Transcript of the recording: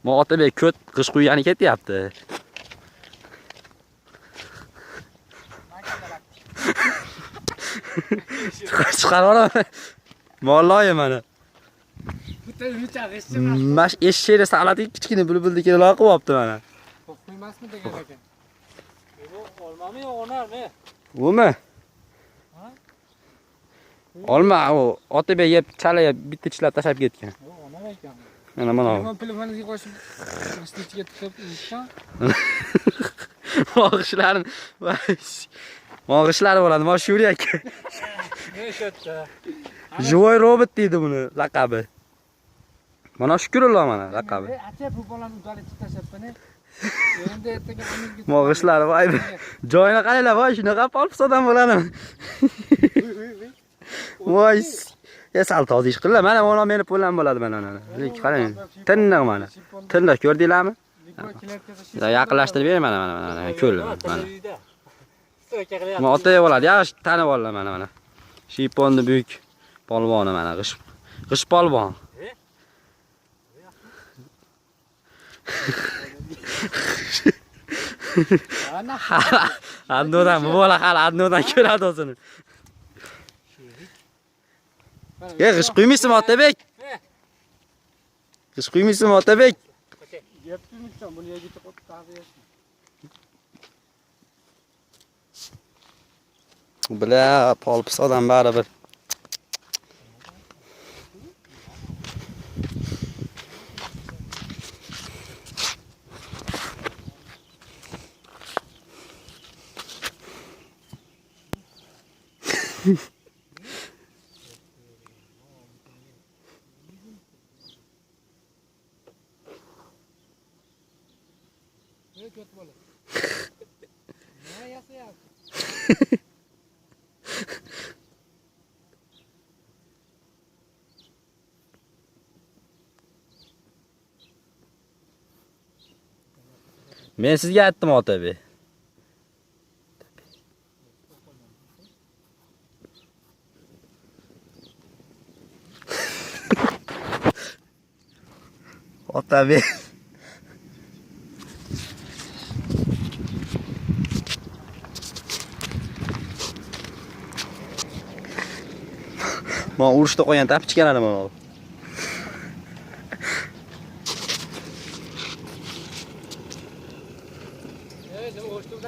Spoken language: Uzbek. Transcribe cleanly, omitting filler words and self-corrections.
Men Otabek ko't qish quygani ketyapti. Chiqarib olaman. Vallahi mana. Bitta uncha g'ishchimas. Mash eshshayda salatik kichkina bulbuldek loy qilyapti mana. Qo'ymasmi degan ekan. Bu olmami yo onarmi? Umi? Olma o Otabek yeb chala bitta tishlab tashlab ketgan. Yo'q, onar ekan. Mana. Men telefonni qo'shib ichiga tiqib unutdim. Mog'ishlari bo'ladi. Mana shu aka. Ne shatda. Живой robot deydi buni laqabi. Mana shukrulloh mana laqabi. Acha bu bolani udalib tashlabmani. Endi ertaga amizga. Mog'ishlari voy. Joyini qaranglar, voy shunaqa polpis odam bo'ladimi? Voy. Sal toza ish qillar. Mana meni pulam bo'ladi mana. Lekin qarang. Tinniq mana. Tinniq ko'rdinglarmi? Yaqinlashtirib bering mana. Ko'l mana. Men Otabek bo'ladi. Yaxshi tanib ollar mana. Shiponni buyuk polvoni mana g'ish polvon. Adnodan bu bola hali adnodan ko'radi o'zini. G'ish quymaysizmi Otabek? G'ish quymaysizmi Otabek? Yeptimisan buni yegitib qo'yib taqiyasiz. Bля, polpis odam baribir. Ne kötü bola. Ne yasayapti? Men sizga aytdim Otabek. Otabek. Men urushda qo'ygan tapichkalarim mana.